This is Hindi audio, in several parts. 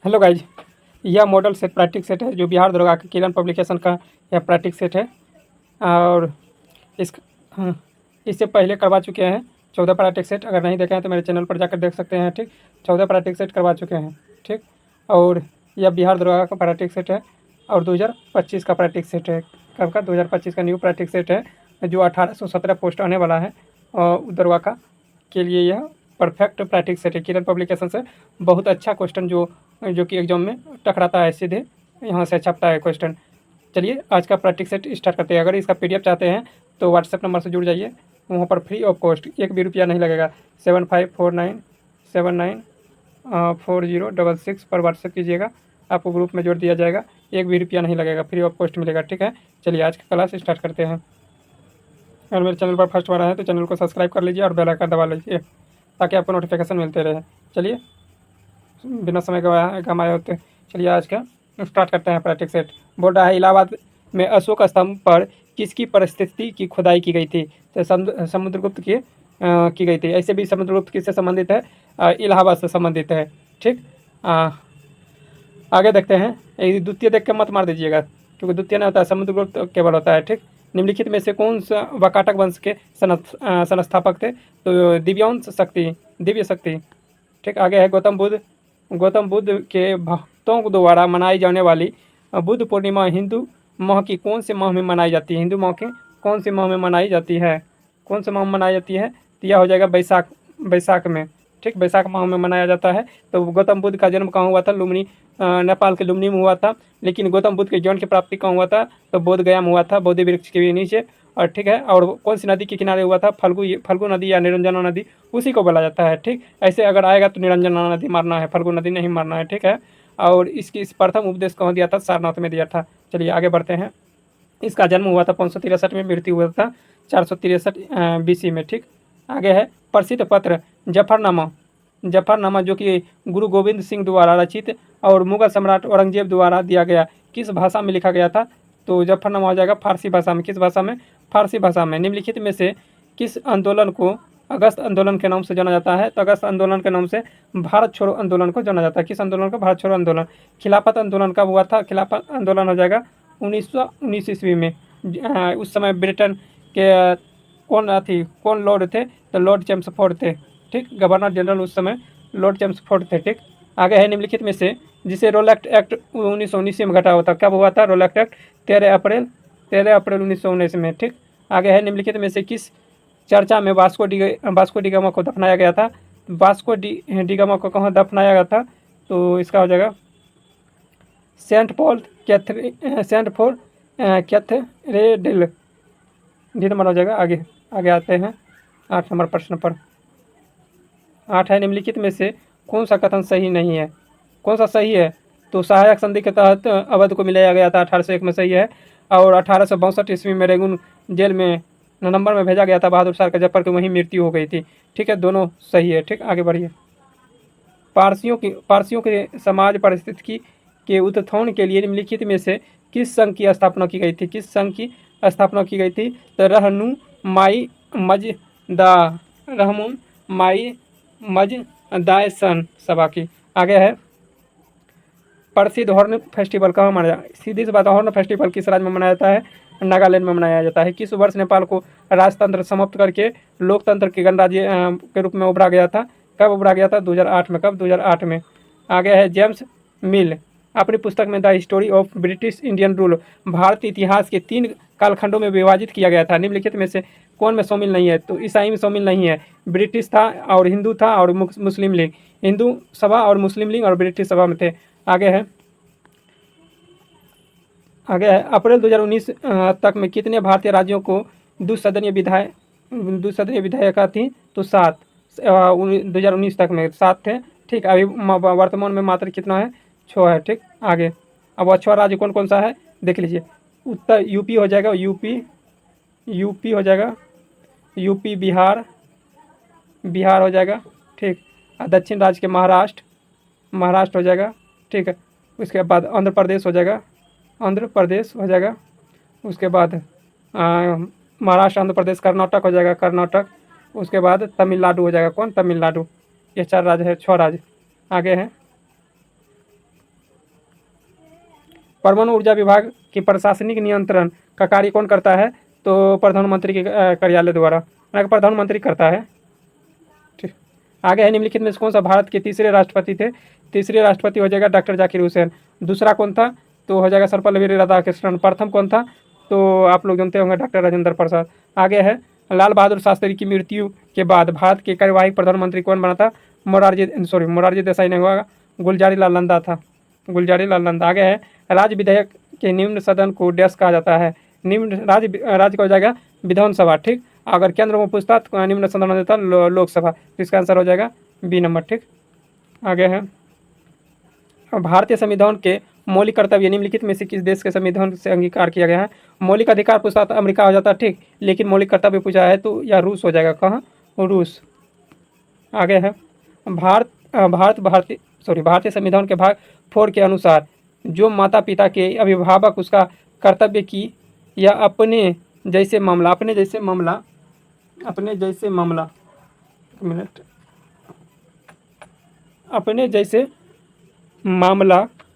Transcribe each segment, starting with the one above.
हेलो गाइज, यह मॉडल सेट प्रैक्टिस सेट है जो बिहार दरोगा के किरण पब्लिकेशन का यह प्रैक्टिस सेट है। और इस हाँ, इससे पहले करवा चुके हैं 14 प्रैक्टिस सेट। अगर नहीं देखे हैं तो मेरे चैनल पर जाकर देख सकते हैं। ठीक, 14 प्रैक्टिस सेट करवा चुके हैं। ठीक, और यह बिहार दरोगा का प्रैक्टिस सेट है और 2025 का प्रैक्टिस सेट है। कब का? 2025 का न्यू प्रैक्टिस सेट है जो 1817 पोस्ट आने वाला है और दरोगा का के लिए यह परफेक्ट प्रैक्टिस सेट है। किरण पब्लिकेशन से बहुत अच्छा क्वेश्चन जो कि एग्जाम में टकराता है, सीधे यहाँ से छपता है क्वेश्चन। चलिए आज का प्रैक्टिस सेट स्टार्ट करते हैं। अगर इसका PDF चाहते हैं तो व्हाट्सएप नंबर से जुड़ जाइए, वहाँ पर फ्री ऑफ कॉस्ट, एक भी रुपया नहीं लगेगा। 7549794066 पर व्हाट्सएप कीजिएगा, आपको ग्रुप में जोड़ दिया जाएगा। एक भी रुपया नहीं लगेगा, फ्री ऑफ कॉस्ट मिलेगा। ठीक है, चलिए आज का क्लास स्टार्ट करते हैं। अगर मेरे चैनल पर फर्स्ट बार आए तो चैनल को सब्सक्राइब कर लीजिए और बेल आइकन दबा लीजिए ताकि आपको नोटिफिकेशन मिलते रहे। चलिए बिना समय गवाए होते चलिए आज का स्टार्ट करते हैं प्रैक्टिस सेट। बोल रहा है इलाहाबाद में अशोक स्तंभ पर किसकी परिस्थिति की खुदाई की गई थी? तो समुद्रगुप्त की गई थी। ऐसे भी समुद्रगुप्त किससे संबंधित है? इलाहाबाद से संबंधित है। ठीक, आगे देखते हैं। द्वितीय देख के मत मार दीजिएगा क्योंकि द्वितीय नहीं होता है, समुद्रगुप्त केवल होता है। ठीक, निम्नलिखित में से कौन सा वाकाटक वंश के संस्थापक थे? तो दिव्य शक्ति। ठीक, आगे है गौतम बुद्ध के भक्तों द्वारा मनाई जाने वाली बुद्ध पूर्णिमा हिंदू माह की कौन से माह में मनाई जाती है? हिंदू माह के कौन से माह में मनाई जाती है? कौन से माह में मनाई जाती है? तो यह हो जाएगा बैसाख में। ठीक, बैसाख माह में मनाया जाता है। तो गौतम बुद्ध का जन्म कहाँ हुआ था? लुम्बिनी, नेपाल के लुम्बिनी में हुआ था। लेकिन गौतम बुद्ध के ज्ञान की प्राप्ति कहाँ हुआ था? तो बोध गया में हुआ था, बोधि वृक्ष के नीचे। और ठीक है, और कौन सी नदी के किनारे हुआ था? फल्गु नदी या निरंजना नदी, उसी को बोला जाता है। ठीक, ऐसे अगर आएगा तो निरंजना नदी मारना है, फल्गु नदी नहीं मारना है। ठीक है, और इस प्रथम उपदेश कहाँ दिया था? सारनाथ में दिया था। चलिए आगे बढ़ते हैं। इसका जन्म हुआ था 563 में, मृत्यु हुआ था 463 BC में। ठीक, आगे है प्रसिद्ध पत्र जफरनामा जो कि गुरु गोविंद सिंह द्वारा रचित और मुगल सम्राट औरंगजेब द्वारा दिया गया, किस भाषा में लिखा गया था? तो जफरनामा हो जाएगा फारसी भाषा में। किस भाषा में? फारसी भाषा में। निम्नलिखित में से किस आंदोलन को अगस्त आंदोलन के नाम से जाना जाता है? तो अगस्त आंदोलन के नाम से भारत छोड़ो आंदोलन को जाना जाता है। किस आंदोलन को? भारत छोड़ो आंदोलन। खिलाफत आंदोलन कब हुआ था? खिलाफत आंदोलन हो जाएगा 1919 ईस्वी में। उस समय ब्रिटेन के कौन लॉर्ड थे? तो लॉर्ड चेम्सफोर्ड थे। ठीक, गवर्नर जनरल उस समय लॉर्ड चेम्सफोर्ड थे। ठीक, आगे है निम्नलिखित में से जिसे रोलैक्ट एक्ट 1919 में घटा हुआ था, कब हुआ था रोलैक्ट एक्ट? 13 अप्रैल 1919 में। ठीक, आगे है निम्नलिखित में से किस चर्चा में वास्को डी गामा को दफनाया गया था? वास्को डी गामा को कहाँ दफनाया गया था? तो इसका हो जाएगा सेंट फॉर कैथेड्रल नंबर हो जाएगा। आगे आते हैं 8 नंबर प्रश्न पर। 8 है निम्नलिखित में से कौन सा कथन सही नहीं है? कौन सा सही है? तो सहायक संधि के तहत अवध को मिलाया गया था 1801 में, सही है। और 1862 ईस्वी में रेगुन जेल में नवंबर में भेजा गया था बहादुर शाह का, जफर की वहीं मृत्यु हो गई थी। ठीक है, दोनों सही है। ठीक, आगे बढ़िए। पारसियों के समाज परिस्थिति के उत्थान के लिए निम्नलिखित में से किस संघ की स्थापना की गई थी? किस संघ की स्थापना की गई थी? तो रहनुमाई मजदायसन सभा की। आगे है प्रसिद्ध हॉर्न फेस्टिवल कहाँ मनाया? सीधी सी बात, हॉर्न फेस्टिवल किस राज्य में मनाया जाता है? नागालैंड में मनाया जाता है। किस वर्ष नेपाल को राजतंत्र समाप्त करके लोकतंत्र के गणराज्य के रूप में उभरा गया था? कब उभरा गया था? 2008 में। कब? 2008 में। आगे है जेम्स मिल अपनी पुस्तक में the history of British Indian rule भारतीय इतिहास के 3 कालखंडों में विभाजित किया गया था। निम्नलिखित में से कौन में शामिल नहीं है? तो ईसाई में शामिल नहीं है। ब्रिटिश था और हिंदू था और मुस्लिम लीग। हिंदू सभा और मुस्लिम लीग और ब्रिटिश सभा में थे। आगे है अप्रैल 2019 तक में कितने भारतीय राज्यों को द्विसदनीय विधायिका थी? तो 7। 2019 तक में 7 थे। ठीक, अभी वर्तमान में मात्र कितना है? 6 है। ठीक, आगे अब 6 राज्य कौन कौन सा है देख लीजिए। उत्तर यूपी हो जाएगा, यूपी हो जाएगा, यूपी बिहार हो जाएगा। ठीक, दक्षिण राज्य के महाराष्ट्र हो जाएगा। ठीक है, उसके बाद आंध्र प्रदेश हो जाएगा। उसके बाद महाराष्ट्र, आंध्र प्रदेश, कर्नाटक हो जाएगा, कर्नाटक। उसके बाद तमिलनाडु हो जाएगा। कौन? तमिलनाडु। ये 4 राज्य है, 6 राज्य। आगे है परमाणु ऊर्जा विभाग की प्रशासनिक नियंत्रण का कार्य कौन करता है? तो प्रधानमंत्री के कार्यालय द्वारा, प्रधानमंत्री करता है। ठीक, आगे है निम्नलिखित में से कौन सा भारत के तीसरे राष्ट्रपति थे? तीसरे राष्ट्रपति हो जाएगा डॉक्टर जाकिर हुसैन। दूसरा कौन था? तो हो जाएगा सर्वपल्ली राधाकृष्णन। प्रथम कौन था? तो आप लोग जानते होंगे डॉक्टर राजेंद्र प्रसाद। आगे है लाल बहादुर शास्त्री की मृत्यु के बाद भारत के कार्यवाही प्रधानमंत्री कौन बना था? मोरारजी देसाई नहीं हुआ, गुलजारी लाल नंदा था, गुलजारी लाल नंदा। आगे है राज्य विधेयक के निम्न सदन को डैश कहा जाता है? निम्न राज्य का हो जाएगा विधानसभा। ठीक, अगर केंद्र में पूछता तो निम्न सदन हो जाता लोकसभा। तो इसका आंसर हो जाएगा बी नंबर। ठीक, आगे है भारतीय संविधान के मौलिक कर्तव्य निम्नलिखित में से किस देश के संविधान से अंगीकार किया गया है? मौलिक अधिकार पूछता तो अमेरिका हो जाता, ठीक, लेकिन मौलिक कर्तव्य पूछा है तो या रूस हो जाएगा। कहाँ? रूस। आगे है भारतीय संविधान के भाग 4 के अनुसार जो माता पिता के अभिभावक उसका कर्तव्य की या अपने जैसे मामला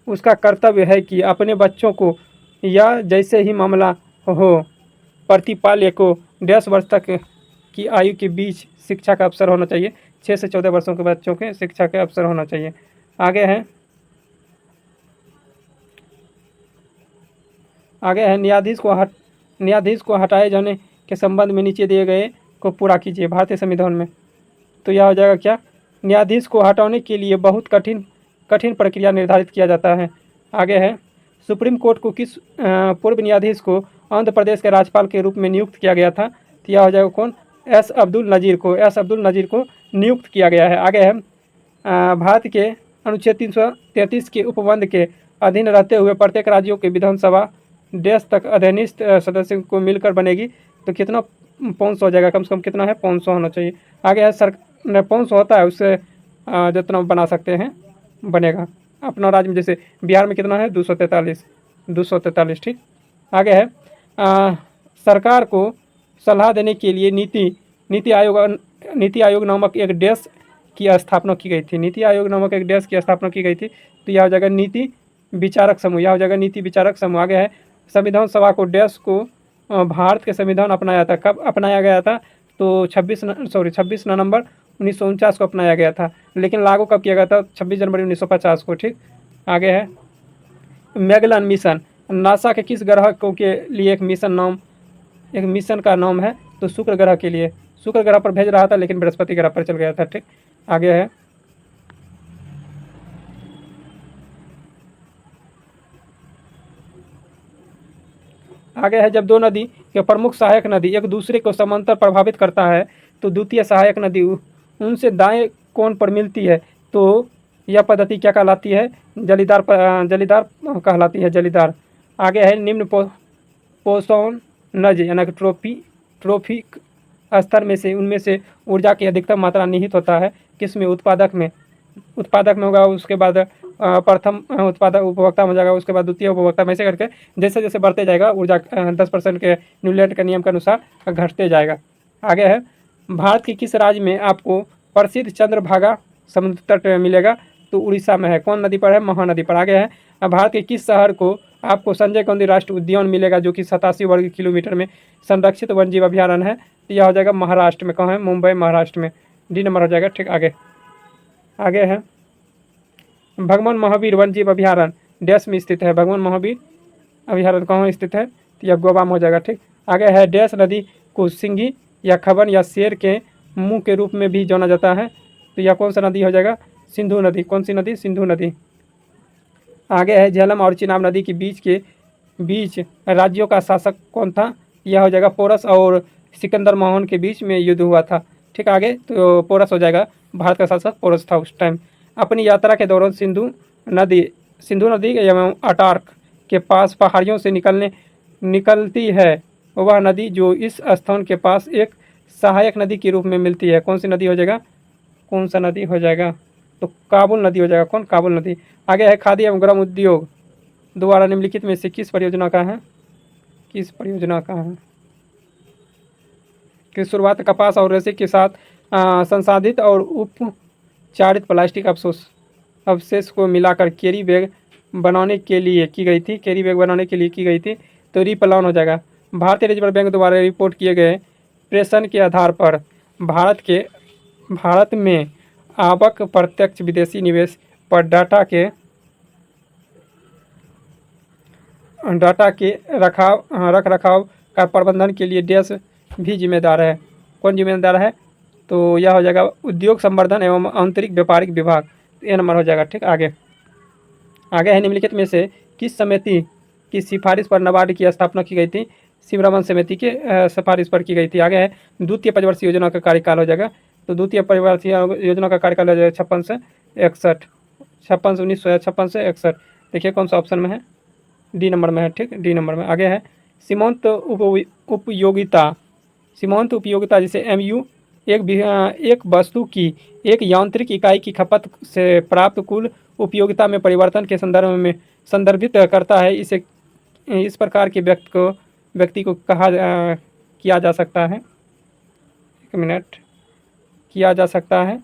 उसका कर्तव्य है कि अपने बच्चों को या जैसे ही मामला हो प्रतिपाल्य को 10 वर्ष तक की आयु के बीच शिक्षा का अवसर होना चाहिए। 6 से 14 वर्षों के बच्चों के शिक्षा का अवसर होना चाहिए। आगे है न्यायाधीश को हटाए जाने के संबंध में नीचे दिए गए को पूरा कीजिए भारतीय संविधान में। तो यह हो जाएगा क्या? न्यायाधीश को हटाने के लिए बहुत कठिन प्रक्रिया निर्धारित किया जाता है। आगे है सुप्रीम कोर्ट को किस पूर्व न्यायाधीश को आंध्र प्रदेश के राज्यपाल के रूप में नियुक्त किया गया था? तो यह हो जाएगा कौन? एस अब्दुल नज़ीर को नियुक्त किया गया है। आगे है भारत के अनुच्छेद 333 के उपबंध के अधीन रहते हुए प्रत्येक राज्यों के विधानसभा देश तक अधीनस्थ सदस्यों को मिलकर बनेगी। तो कितना 500 हो जाएगा, कम से कम कितना है? 500 होना चाहिए। आगे है 500 होता है, उससे जितना बना सकते हैं बनेगा। अपना राज्य में जैसे बिहार में कितना है? 243। ठीक, आगे है सरकार को सलाह देने के लिए नीति आयोग नामक एक देश की स्थापना की गई थी। नीति आयोग नामक एक देश की स्थापना की गई थी। तो यह हो जाएगा नीति विचारक समूह। आगे है संविधान सभा को देश को भारत के संविधान अपनाया था। कब अपनाया गया था? तो 26 नवंबर 1949 को अपनाया गया था, लेकिन लागू कब किया गया था? 26 जनवरी 1950 को। ठीक, आगे है मैगेलन मिशन नासा के किस ग्रह के लिए एक मिशन का नाम है? तो शुक्र ग्रह के लिए। शुक्र ग्रह पर भेज रहा था लेकिन बृहस्पति ग्रह पर चल गया था। ठीक, आगे है जब दो नदी के प्रमुख सहायक नदी एक दूसरे को समांतर प्रभावित करता है तो द्वितीय सहायक नदी उनसे दाएं कोण पर मिलती है तो यह पद्धति क्या कहलाती है? जलीदार कहलाती है, जलीदार। आगे है निम्न पोषण नज यानी ट्रोफिक स्तर में से उनमें से ऊर्जा की अधिकतम मात्रा निहित होता है किसमें? उत्पादक में होगा, उसके बाद प्रथम उत्पादक उपभोक्ता हो जाएगा, उसके बाद द्वितीय उपभोक्ता में, ऐसे करके जैसे जैसे बढ़ते जाएगा ऊर्जा 10% के न्यूलैंड के नियम के अनुसार घटते जाएगा। आगे है भारत के किस राज्य में आपको प्रसिद्ध चंद्रभागा समुद्र तट मिलेगा? तो उड़ीसा में है। कौन नदी पर है? महानदी पर। आगे है भारत के किस शहर को आपको संजय गांधी राष्ट्रीय उद्यान मिलेगा जो कि 87 वर्ग किलोमीटर में संरक्षित वन्यजीव अभ्यारण्य है? तो यह हो जाएगा महाराष्ट्र में। कहाँ है? मुंबई, महाराष्ट्र में। डी नंबर हो जाएगा। ठीक, आगे है भगवान महावीर वन्यजीव अभ्यारण्य डैश में स्थित है? भगवान महावीर अभ्यारण्य कहाँ स्थित है? तो यह गोवा में हो जाएगा। ठीक, आगे है डैश नदी को सिंगी या खबन या शेर के मुंह के रूप में भी जाना जाता है? तो यह कौन सा नदी हो जाएगा? सिंधु नदी। कौन सी नदी? सिंधु नदी। आगे है झेलम और चिनाब नदी के बीच राज्यों का शासक कौन था? यह हो जाएगा पोरस और सिकंदर मोहन के बीच में युद्ध हुआ था। ठीक, आगे तो पोरस हो जाएगा, भारत का शासक पोरस था उस टाइम। अपनी यात्रा के दौरान सिंधु नदी एवं अटार्क के पास पहाड़ियों से निकलती है वह नदी जो इस स्थान के पास एक सहायक नदी के रूप में मिलती है। कौन सी नदी हो जाएगा? कौन सा नदी हो जाएगा? तो काबुल नदी हो जाएगा। कौन? काबुल नदी। आगे है खादी एवं ग्राम उद्योग द्वारा निम्नलिखित में से किस परियोजना का है? कि शुरुआत कपास और रेशे के साथ संसाधित और उपचारित प्लास्टिक अवशेष को मिलाकर कैरी बैग बनाने के लिए की गई थी, कैरी बैग बनाने के लिए की गई थी, तो रीप्लान हो जाएगा। भारतीय रिजर्व बैंक द्वारा रिपोर्ट किए गए प्रेषण के आधार पर भारत में आवक प्रत्यक्ष विदेशी निवेश पर डाटा के रख रखाव का प्रबंधन के लिए देश भी जिम्मेदार है। कौन जिम्मेदार है? तो यह हो जाएगा उद्योग संवर्धन एवं आंतरिक व्यापारिक विभाग। ये नंबर हो जाएगा। ठीक, आगे है निम्नलिखित में से किस समिति की सिफारिश पर नाबार्ड की स्थापना की गई थी? शिवरमन समिति के सिफारिश पर की गई थी। आगे है द्वितीय पंचवर्षीय योजना का कार्यकाल हो जाएगा। तो द्वितीय पंचवर्षीय योजना का कार्यकाल हो जाएगा 56 से 61, 1956 से 61। देखिए कौन सा ऑप्शन में है? डी नंबर में है। ठीक, डी नंबर में। आगे है सीमांत उपयोगिता जिसे एमयू एक वस्तु की एक यांत्रिक इकाई की खपत से प्राप्त कुल उपयोगिता में परिवर्तन के संदर्भ में संदर्भित करता है। इसे इस प्रकार के व्यक्ति को किया जा सकता है। एक मिनट, किया जा सकता है।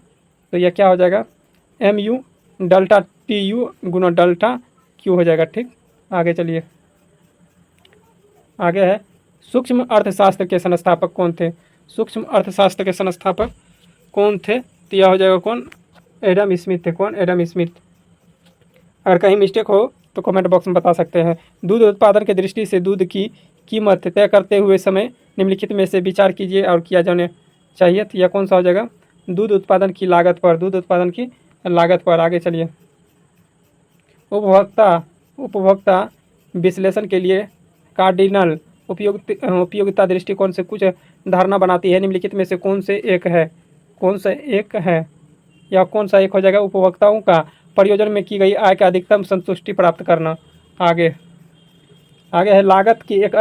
तो यह क्या हो जाएगा? एमयू डेल्टा टी यू गुना डेल्टा क्यू हो जाएगा। ठीक, आगे चलिए। आगे है सूक्ष्म अर्थशास्त्र के संस्थापक कौन थे? सूक्ष्म अर्थशास्त्र के संस्थापक कौन थे? तो यह हो जाएगा कौन? एडम स्मिथ थे। कौन? Adam Smith. अगर कहीं मिस्टेक हो तो कमेंट बॉक्स में बता सकते हैं। दूध उत्पादन की दृष्टि से दूध की कीमत तय करते हुए समय निम्नलिखित में से विचार कीजिए और किया जाने चाहिए। तो यह कौन सा हो जाएगा? दूध उत्पादन की लागत पर। आगे चलिए। उपभोक्ता विश्लेषण के लिए कार्डिनल उपयोगिता दृष्टिकोण से कुछ धारणा बनाती है। निम्नलिखित में से कौन सा एक है या कौन सा एक हो जाएगा? उपभोक्ताओं का प्रयोजन में की गई आय का अधिकतम संतुष्टि प्राप्त करना। आगे है लागत की एक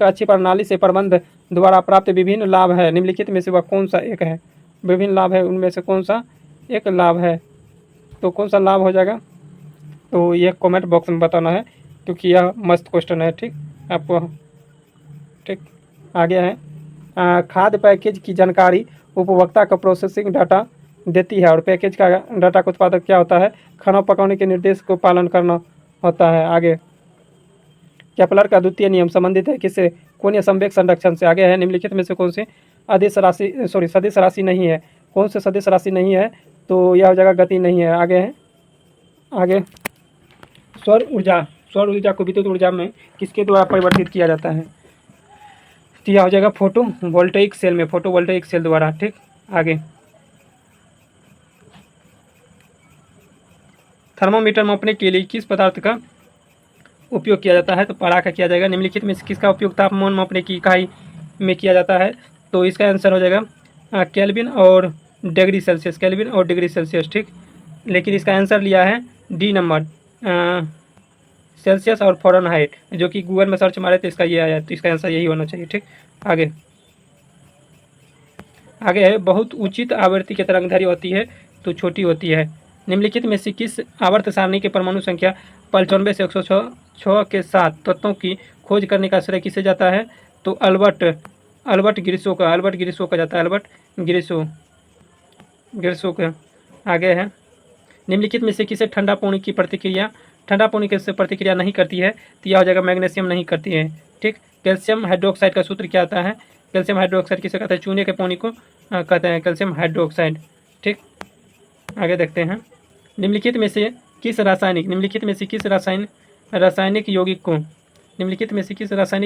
अच्छी प्रणाली से प्रबंध द्वारा प्राप्त विभिन्न लाभ है। निम्नलिखित में से वह कौन सा एक है? विभिन्न लाभ है, उनमें से कौन सा एक लाभ है? तो कौन सा लाभ हो जाएगा? तो ये कमेंट बॉक्स में बताना है, क्योंकि यह मस्त क्वेश्चन है। ठीक, आपको। ठीक, आगे है खाद्य पैकेज की जानकारी उपभोक्ता का प्रोसेसिंग डाटा देती है और पैकेज का डाटा का उत्पादक क्या होता है? खाना पकाने के निर्देश को पालन करना होता है। आगे केपलर का द्वितीय नियम संबंधित है किससे? कोणीय संवेग संरक्षण से। आगे है निम्नलिखित में से कौन सी सदिश राशि नहीं है? कौन से सदिश राशि नहीं है? तो यह हो जाएगा गति नहीं है। आगे सौर ऊर्जा को विद्युत ऊर्जा में किसके द्वारा परिवर्तित किया जाता है? तो यह हो जाएगा फोटोवोल्टेइक सेल द्वारा। ठीक, आगे थर्मामीटर मापने के लिए किस पदार्थ का उपयोग किया जाता है? तो पारा का किया जाएगा। निम्नलिखित में किसका उपयोग तापमान मापने की इकाई में किया जाता है? तो इसका आंसर हो जाएगा केल्विन और डिग्री सेल्सियस। ठीक, लेकिन इसका आंसर लिया है डी नंबर सेल्सियस और फ़ारेनहाइट, जो कि गूगल में सर्च मारे तो इसका ये आया। तो इसका आंसर यही होना चाहिए। ठीक, आगे है बहुत उचित आवृत्ति की तरंगदैर्घ्य होती है तो छोटी होती है। निम्नलिखित में से किस आवर्त सारणी के परमाणु संख्या 95 से 106 के साथ तत्वों की खोज करने का श्रेय किसे जाता है? तो अल्बर्ट ग्रिसो का जाता है। ग्रिसो का। आगे है निम्नलिखित में से किसे ठंडा पानी की प्रतिक्रिया नहीं करती है? तो यह हो जाएगा मैग्नीशियम नहीं करती है। ठीक, कैल्शियम हाइड्रोक्साइड का सूत्र क्या आता है? कैल्शियम हाइड्रोक्साइड किसे कहते हैं? चूने के पानी को कहते हैं कैल्शियम हाइड्रोक्साइड। ठीक, आगे देखते हैं। निम्नलिखित में से किस रासायनिक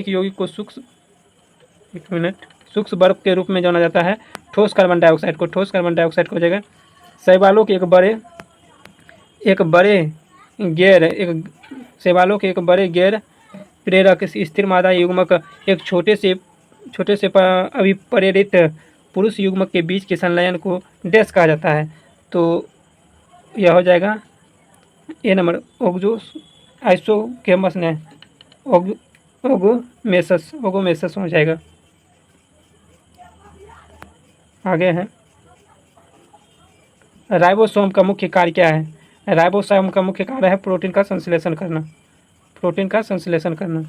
यौगिक को सूक्ष्म बर्फ के रूप में जाना जाता है? ठोस कार्बन डाइऑक्साइड को हो जाएगा। शैवालों के एक बड़े गैर प्रेरक स्थिर मादा युग्मक एक छोटे से अभिप्रेरित पुरुष युग्मक के बीच के संलयन को डैश कहा जाता है? तो यह हो जाएगा ए नंबर ओगोमेसस हो जाएगा। आगे है राइबोसोम का मुख्य कार्य क्या है? राइबोसोम का मुख्य कार्य है प्रोटीन का संश्लेषण करना।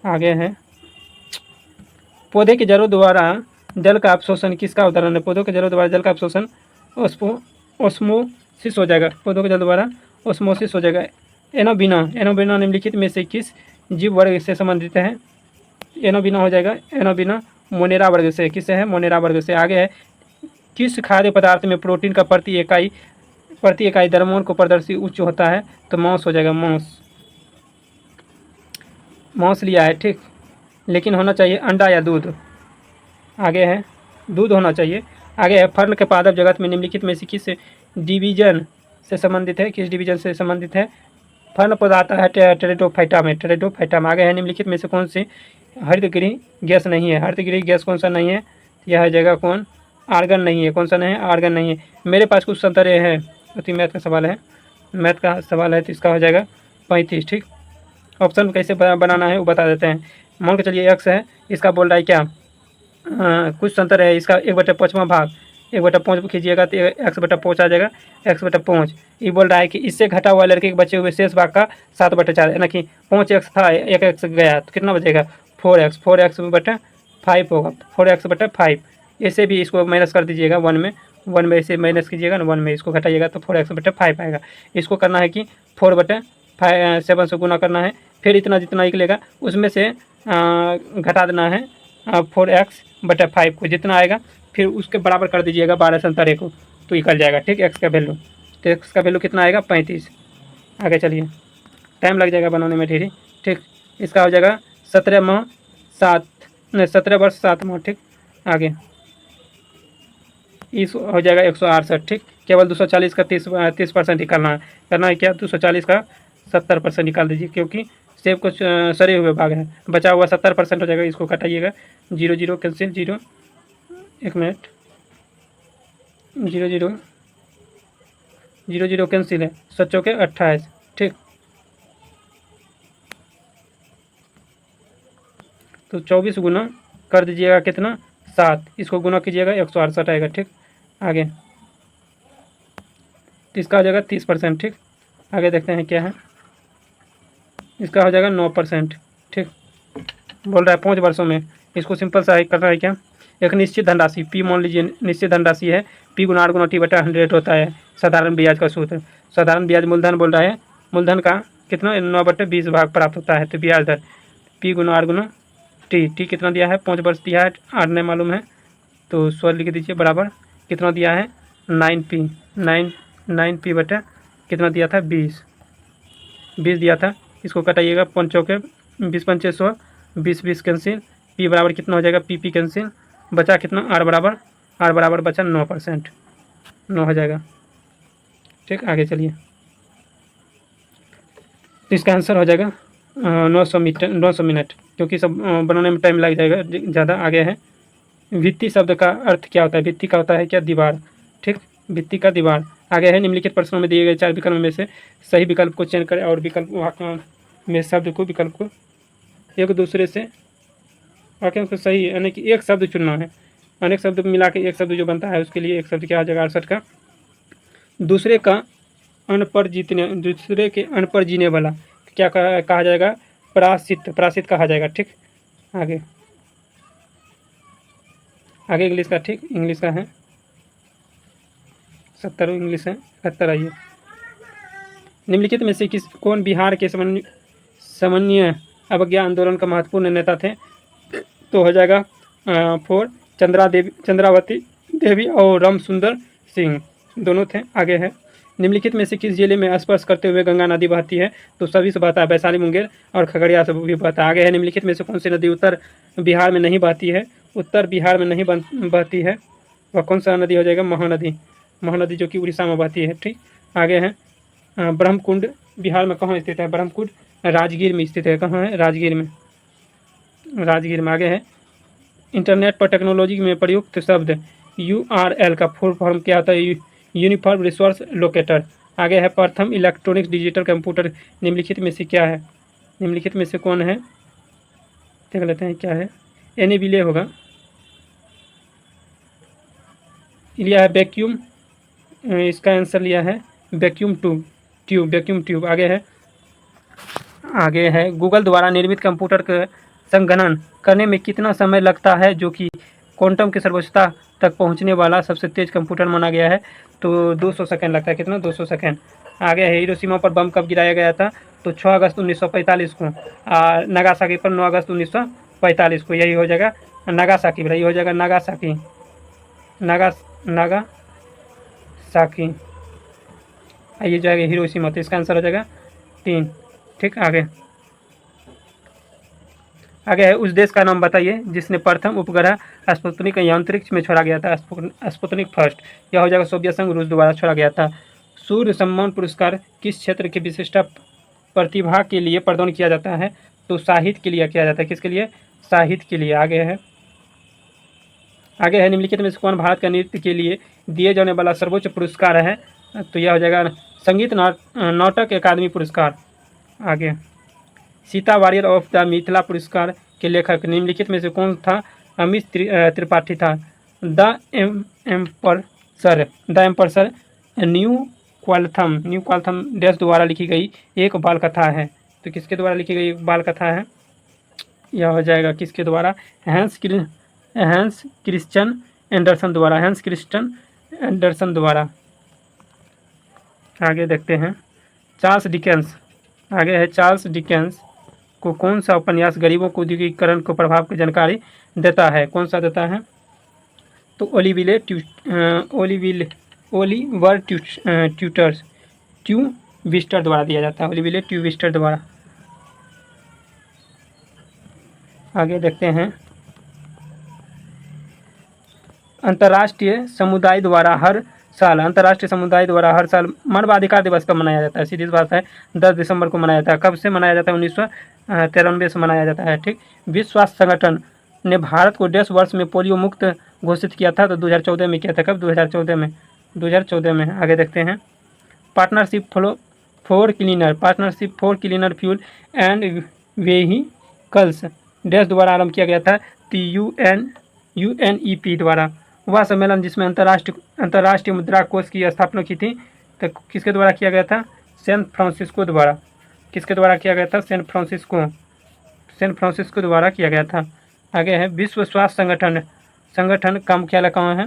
आगे है पौधे के जड़ों द्वारा जल का अवशोषण किसका उदाहरण है? पौधों के जड़ों द्वारा जल का अवशोषण सिस हो जाएगा, पौधों के जल द्वारा ओस्मोसिस हो जाएगा। एनोबिना, एनोबिना निम्नलिखित में से किस जीव वर्ग से संबंधित है? एनोबिना हो जाएगा, एनोबिना मोनेरा वर्ग से, किससे है? मोनेरा वर्ग से। आगे है, किस खाद्य पदार्थ में प्रोटीन का प्रति इकाई द्रव्यमान को प्रदर्शी उच्च होता है? तो मांस हो जाएगा, मांस। मांस लिया है, ठीक, लेकिन होना चाहिए अंडा या दूध। आगे है, दूध होना चाहिए। आगे है, फर्न के पादप जगत में निम्नलिखित में से किस डिवीजन से संबंधित है? किस डिवीजन से संबंधित है? फर्न पौधा आता है टेरिडोफाइटा में, टेरिडोफाइटा में। आगे है, निम्नलिखित में से कौन सी हरितगृह गैस नहीं है? हरितगृह गैस कौन सा नहीं है? यह है जगह कौन? आर्गन नहीं है। कौन सा नहीं है? आर्गन नहीं है। मेरे पास कुछ संतरे हैं, अति मैथ का सवाल है, मैथ का सवाल है, तो इसका हो जाएगा 35, ठीक। ऑप्शन कैसे बनाना है वो बता देते हैं। मान के चलिए एक्स है, इसका बोल रहा है क्या? कुछ संतरे है, इसका 1/5वां भाग, 1/5 खींचिएगा तो x/5 आ जाएगा, x/5। ये बोल रहा है कि इससे घटा हुआ लड़के के बचे हुए शेष भाग का 7/4, यानी कि 5x था, 1x गया तो कितना बचेगा? 4x, 4x/5 होगा, 4x/5। ऐसे भी इसको माइनस कर दीजिएगा, 1 में इसे माइनस कीजिएगा ना, 1 में इसको घटाइएगा तो 4x/5 आएगा। इसको करना है कि 4/7 से गुना करना है, फिर इतना जितना निकलेगा उसमें से घटा देना है 4x/5 को, जितना आएगा फिर उसके बराबर कर दीजिएगा 12 संतरे को, तो निकल जाएगा, ठीक। एक्स का वैल्यू, तो एक्स का वैल्यू कितना आएगा? 35। आगे चलिए, टाइम लग जाएगा बनाने में ढेरी, ठीक। इसका हो जाएगा 17 वर्ष 7 माह, ठीक। आगे इस हो जाएगा 168, ठीक। केवल 240 का 30% निकालना है। करना है क्या? 240 का 70% निकाल दीजिए, क्योंकि सेब कुछ सरे हुए भाग है, बचा हुआ 70% हो जाएगा। इसको घटाइएगा, 0 0 कैंसिल, 0, 1 मिनट, 0 0 0 0 कैंसिल है, 7 के 28, ठीक। तो 24 गुना कर दीजिएगा कितना? 7, इसको गुना कीजिएगा 168 आएगा, ठीक। आगे तो इसका हो जाएगा 30%, ठीक। आगे देखते हैं क्या है, इसका हो जाएगा 9%, ठीक। बोल रहा है 5 वर्षों में। इसको सिंपल सा करना है क्या? एक निश्चित धनराशि पी, मान लीजिए निश्चित धनराशि है, पी गुना आर गुना टी बटा 100 होता है साधारण ब्याज का सूत्र। साधारण ब्याज मूलधन बोल रहा है, मूलधन का कितना? 9/20 भाग प्राप्त होता है, तो ब्याज दर पी गुना आर गुना टी। टी कितना दिया है? 5 वर्ष दिया है, आर नहीं मालूम है तो 100 लिख दीजिए, बराबर कितना दिया है? 9p, 9p बटा कितना दिया था? 20 दिया था। इसको कटाइएगा, 5 चौके 20 पंचे 100, 20 कैंसिल, पी बराबर कितना हो जाएगा? पी कैंसिल, बचा कितना? आर बराबर बचा 9%, 9 हो जाएगा, ठीक। आगे चलिए, तो इसका आंसर हो जाएगा 900 मिनट, क्योंकि सब बनाने में टाइम लग जाएगा ज़्यादा। आगे है, भित्ति शब्द का अर्थ क्या होता है? भित्ति का होता है क्या? दीवार, ठीक। भित्ति का दीवार। आगे है, निम्नलिखित प्रश्नों में दिए गए 4 विकल्प में से सही विकल्प को चयन करें और विकल्प वाक्यों में शब्द को विकल्प को एक दूसरे से वाक्यों को सही, यानी कि एक शब्द चुनना है। अनेक शब्द मिला के एक शब्द जो बनता है उसके लिए एक शब्द क्या हो जाएगा? 68 का। दूसरे के अन्न पर जीने वाला क्या कहा जाएगा? परासित कहा जाएगा, ठीक। आगे इंग्लिश का, ठीक। इंग्लिश का है 70, इंग्लिश है 71। आइए, निम्नलिखित में से कौन बिहार के समन्वय अवज्ञा आंदोलन का महत्वपूर्ण नेता थे? तो हो जाएगा 4 चंद्रावती देवी और रामसुंदर सिंह, दोनों थे। आगे है, निम्नलिखित में से किस जिले में स्पर्श करते हुए गंगा नदी बहती है? तो सभी से बहता है, वैशाली, मुंगेर और खगड़िया से भी बहता है। आगे है, निम्नलिखित में से कौन सी नदी उत्तर बिहार में नहीं बहती है? उत्तर बिहार में नहीं बहती है, वह कौन सा नदी हो जाएगा? महानदी, जो कि उड़ीसा में बहती है, ठीक। आगे है, ब्रह्मकुंड बिहार में कहाँ स्थित है? ब्रह्मकुंड राजगीर में स्थित है। कहाँ है? राजगीर में। आगे है, इंटरनेट पर टेक्नोलॉजी में प्रयुक्त शब्द URL का फुल फॉर्म क्या होता है? Uniform resource locator. आगे है, प्रथम इलेक्ट्रॉनिक्स डिजिटल कंप्यूटर निम्नलिखित में से क्या है? निम्नलिखित में से कौन है? देख लेते हैं क्या है। एनिबिले होगा, लिया है वैक्यूम, इसका आंसर लिया है वैक्यूम ट्यूब। आगे है, गूगल द्वारा निर्मित कंप्यूटर का संगणन करने में कितना समय लगता है, जो कि क्वांटम की सर्वोच्चता तक पहुंचने वाला सबसे तेज कंप्यूटर माना गया है। तो 200 सेकेंड लगता है, कितना, 200 सेकेंड। आगे है हिरोशिमा पर बम कब गिराया गया था, तो 6 अगस्त 1945 को। नागासाकी पर 9 अगस्त 1945 को। यही हो जाएगा नागासाकी, भाई हो जाएगा नागासाकी, नागासाकी। ये जाएगा हिरोशिमा, तो इसका आंसर हो जाएगा 3। ठीक, आगे है उस देश का नाम बताइए जिसने प्रथम उपग्रह स्पुतनिक अंतरिक्ष में छोड़ा गया था। स्पुतनिक फर्स्ट, यह हो जाएगा सोवियत संघ, रूस द्वारा छोड़ा गया था। सूर्य सम्मान पुरस्कार किस क्षेत्र की विशिष्ट प्रतिभा के लिए प्रदान किया जाता है, तो साहित्य के लिए किया जाता है। किसके लिए, साहित्य के लिए। आगे है निम्नलिखित में से कौन भारत का नृत्य के लिए दिए जाने वाला सर्वोच्च पुरस्कार है, तो यह हो जाएगा संगीत नाटक अकादमी पुरस्कार। आगे Sita warrior of the Mithila पुरस्कार के लेखक निम्नलिखित में से कौन था, अमित त्रिपाठी था। द एम्परसर न्यू क्वालथम डैश द्वारा लिखी गई एक बाल कथा है, तो किसके द्वारा लिखी गई एक बाल कथा है, यह हो जाएगा किसके द्वारा, हैंस क्रिश्चियन एंडरसन द्वारा। आगे देखते हैं चार्ल्स डिकेंस। आगे है चार्ल्स डिकेंस को कौन सा उपन्यास गरीबों को औद्योगिकीकरण को प्रभाव की जानकारी देता है, कौन सा देता है, तो ओलिवर ट्यूविस्टर द्वारा दिया जाता है, ओलिवर ट्यूविस्टर द्वारा। आगे देखते हैं अंतर्राष्ट्रीय समुदाय द्वारा हर साल मानवाधिकार दिवस कब मनाया जाता है, सीधी बात है 10 दिसंबर को मनाया जाता है। कब से मनाया जाता है, 1993 से मनाया जाता है। ठीक, विश्व स्वास्थ्य संगठन ने भारत को 10 वर्ष में पोलियो मुक्त घोषित किया था, तो 2014 में किया था। कब, 2014 में। आगे देखते हैं partnership for cleaner fuel and vehicles dash द्वारा आरंभ किया गया था, तो UNEP द्वारा। वह सम्मेलन जिसमें अंतर्राष्ट्रीय मुद्रा कोष की स्थापना की थी, तो किसके द्वारा किया गया था, सैन फ्रांसिस्को द्वारा। किसके द्वारा किया गया था, सैन फ्रांसिस्को द्वारा किया गया था। आगे है विश्व स्वास्थ्य संगठन का मुख्यालय कहाँ है,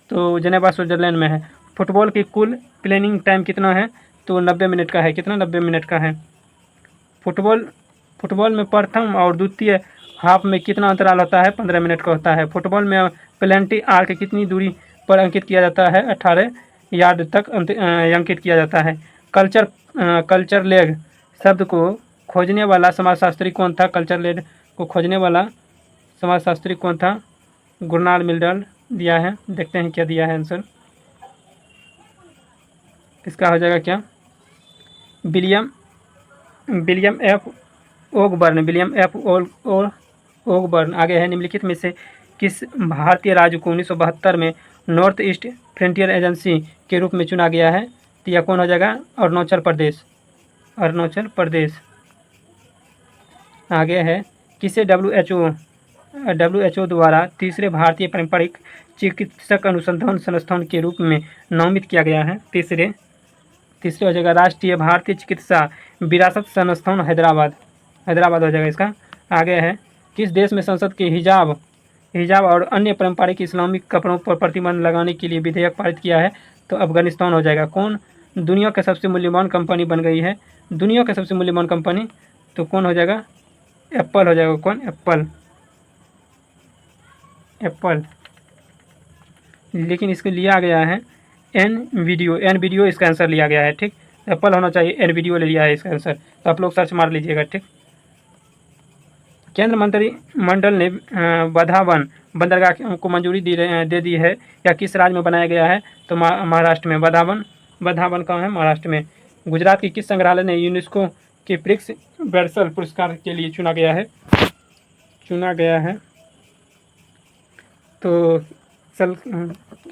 तो जेनेवा स्विट्जरलैंड में है। फुटबॉल की कुल प्लेइंग टाइम कितना है, तो 90 मिनट का है। कितना, 90 मिनट का है। फुटबॉल में प्रथम और द्वितीय हाफ में कितना अंतराल होता है, 15 मिनट का होता है। फुटबॉल में पेनल्टी आर्क कितनी दूरी पर अंकित किया जाता है, 18 यार्ड तक अंकित किया जाता है। कल्चर लेग शब्द को खोजने वाला समाजशास्त्री कौन था, कल्चर लेग को खोजने वाला समाजशास्त्री कौन था, गुरनाल मिल्टन दिया है। देखते हैं क्या दिया है आंसर, इसका हो जाएगा क्या, विलियम एफ ओगबर्न। आगे है निम्नलिखित में से किस भारतीय राज्य को 1972 में नॉर्थ ईस्ट फ्रंटियर एजेंसी के रूप में चुना गया है, तो यह कौन हो जाएगा, अरुणाचल प्रदेश। आगे है किसे WHO द्वारा तीसरे भारतीय पारंपरिक चिकित्सक अनुसंधान संस्थान के रूप में नामित किया गया है। तीसरे हो जाएगा राष्ट्रीय भारतीय चिकित्सा विरासत संस्थान हैदराबाद हो जाएगा इसका। आगे है किस देश में संसद के हिजाब और अन्य पारंपरिक इस्लामिक कपड़ों पर प्रतिबंध लगाने के लिए विधेयक पारित किया है, तो अफगानिस्तान हो जाएगा। कौन दुनिया की सबसे मूल्यवान कंपनी बन गई है, दुनिया की सबसे मूल्यवान कंपनी, तो कौन हो जाएगा, एप्पल हो जाएगा। कौन, एप्पल। लेकिन इसको लिया गया है एनवीडियो इसका आंसर लिया गया है। ठीक, एप्पल होना चाहिए, एनवीडियो ले लिया है इसका आंसर, तो आप लोग सर्च मार लीजिएगा। ठीक, केंद्र मंत्रिमंडल ने बधावन बंदरगाह को मंजूरी दे दी है, या किस राज्य में बनाया गया है, तो महाराष्ट्र में। बधावन कहाँ है, महाराष्ट्र में। गुजरात की किस संग्रहालय ने यूनेस्को के प्रिक्स बेर्सल पुरस्कार के लिए चुना गया है, तो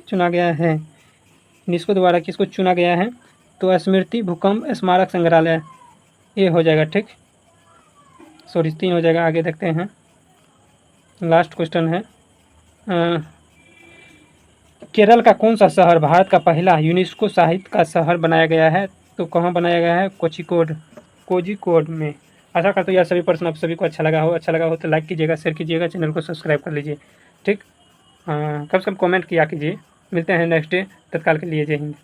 चुना गया है यूनेस्को द्वारा। किसको चुना गया है, तो स्मृति भूकंप स्मारक संग्रहालय, ये हो जाएगा। ठीक, 3 हो जाएगा। आगे देखते हैं लास्ट क्वेश्चन है, केरल का कौन सा शहर भारत का पहला यूनेस्को साहित्य का शहर बनाया गया है, तो कहाँ बनाया गया है, कोझिकोड में। आशा करता हूँ यह सभी प्रश्न आप सभी को अच्छा लगा हो तो लाइक कीजिएगा, शेयर कीजिएगा, चैनल को सब्सक्राइब कर लीजिए। ठीक। हाँ, कम से कम कमेंट किया कीजिए। मिलते हैं नेक्स्ट डे, तत्काल के लिए जय हिंद।